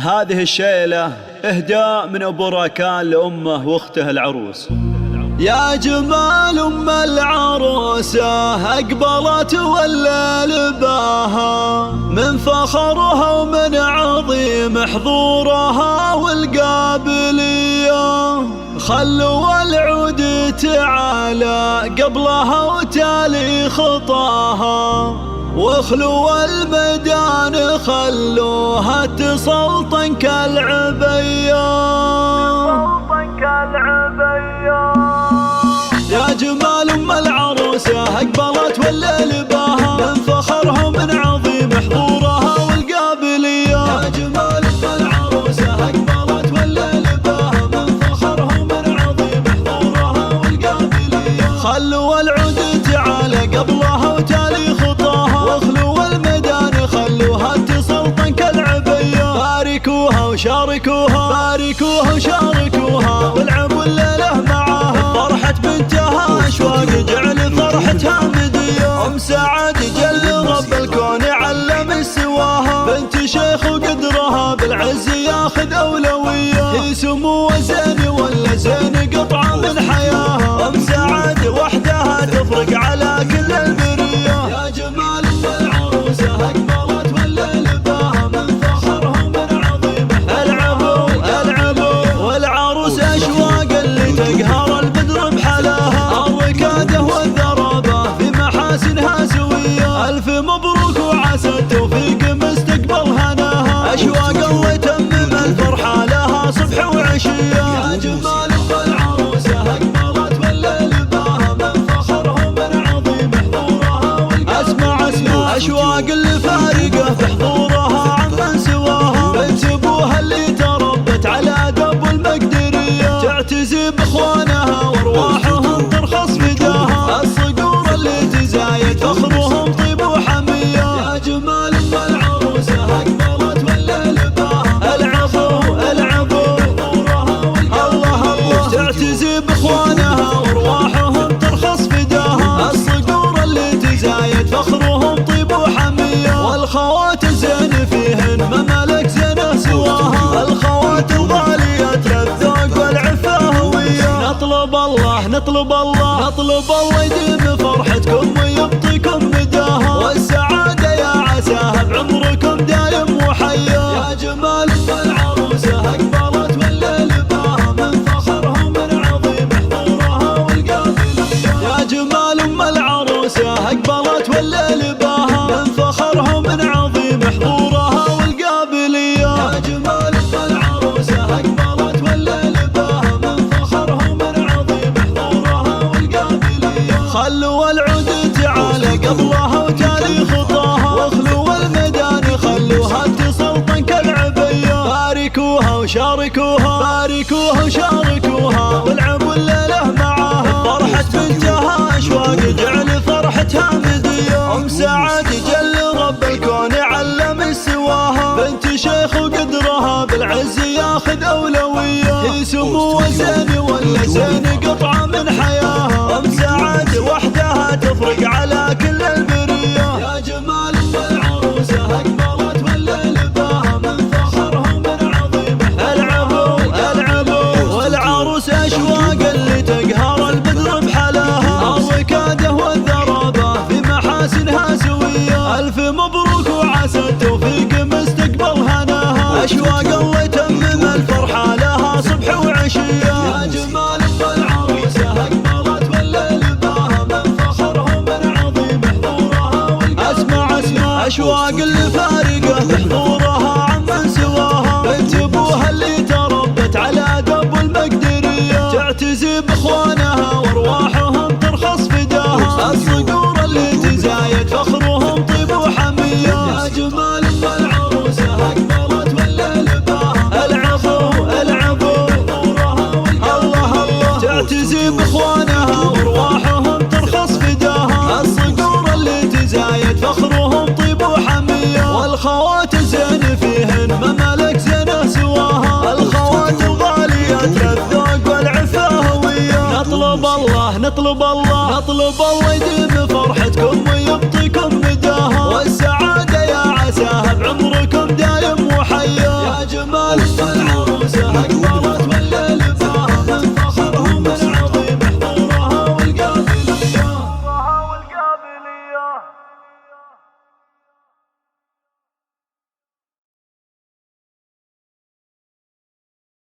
هذه الشيلة إهداء من أبو راكان لأمه واخته العروس. يا جمال أم العروسة أقبلت والليل باها، من فخرها ومن عظيم حضورها والقابلية. خلوا العود تعالى قبلها وتالي خطاها، واخلوا الميدان خلوها تسلطن كالعبية. يا جمال أم العروسة أقبلت والليل باها، من فخرها ومن عظيم حضورها والقابلية. يا جمال أم العروسة أقبلت والليل باها، من فخرها ومن عظيم حضورها والقابلية. خلوا العود تعالى قبلها وتالي خطاها، واخلوا الميدان خلوها تسلطن كالعبية. باركوها وشاركوها، باركوها وشاركوها، والعبوا الليلة معاها. فرحة بنتها أشواق جعل فرحتها مدية. أم سعد جل رب الكون علم سواها، بنت شيخ وقدرها بالعز ياخذ أولوية. هي سمو زين ولا زين قطعة من حياها، أم سعد وحدها تفرق على كل البرية. يا جمال أم العروسة أقبلت والليل باها، من فخرها ومن عظيم العبوا العبوا. والعروس أشواق اللي تقهر البدر بحلاها، الركادة والذرابة في محاسنها سوية. ألف مبروك وعسى التوفيق مستقبل هناها، أشواق الله يتمم الفرحة لها صبح وعشية. يا جمال أم العروسة أقبلت والليل باها، من فخرها ومن عظيم حضورها والقابلية. أسمع أسمع أشواق اللي فارقة في حضورها عمن سواها، بنت أبوها اللي تربت على دب المقدرية. تعتزي بإخوانها وأرواحهم ترخص فداها، الصقور اللي تزايد فخرهم طيب وحمية. يا جمال أم العروسة أقبلت والليل باها، العفو العفو الله الله. تعتزي بإخوانها وأرواحهم ترخص فداها، الصقور اللي تزايد فخرهم طيب وحمية. والخوات الزين فيهن ممالك زينه سواها، الخوات الغاليات للذوق والعفة هوية. نطلب الله نطلب الله نطلب الله يديم فرحتكم ويبطيكم مداها، والسعادة يا عساها بعمركم دايم وحيا. يا جمال أم العروسة أقبلت والليل باها، من فخرها ومن عظيم حضورها والقابلية. يا جمال أم العروسة أقبلت والليل باها، من فخرها ومن عظيم حضورها والقابلية. يا جمال أم العروسة أقبلت والليل باها، من فخرها ومن عظيم حضورها والقابلية. خلوا العود تعالى قبلها وتالي خطاها، واخلوا الميدان خلوها تسلطن كالعبية. باركوها وشاركوها، باركوها وشاركوها، والعبوا الليلة معاها. فرحة بنتها أشواق جعل فرحتها مدية. أم سعد جل رب الكون علم سواها، بنت شيخ وقدرها بالعز ياخذ أولوية. هي سمو زين ولا زين قطعة من حياها، أم سعد وحدها تفرق على كل البرية. يا جمال أم العروسة أقبلت والليل باها، من فخرها ومن عظيم العبوا العبوا. والعروس أشواق اللي تقهر البدر بحلاها، الركادة والذرابة في محاسنها سوية. ألف مبروك وعسى التوفيق مستقبل هناها، أشواق الله يتمم الفرحة لها صبح وعشية. يا جمال أم العروسة أقبلت والليل باها، من فخرها ومن عظيم حضورها والقابلية. أسمع أسمع أشواق اللي فارقة في حضورها عمن سواها، بنت أبوها اللي تربت على دب المقدرية. تعتزي بإخوانها وأرواحهم ترخص فداها، الصقور اللي تزايد فخرهم طيب وحمية. يا جمال أم العروسة أقبلت والليل باها، العفو العفو الله الله. تعتزي بإخوانها وأرواحهم ترخص فداها، الصقور اللي تزايد فخرهم طيب وحمية. والخوات الزين فيهن ممالك زينه سواها، الخوات الغاليات للذوق والعفة هوية. نطلب الله نطلب الله نطلب الله يديم فرحتكم ويبطيكم مداها، والسعادة يا عساها بعمركم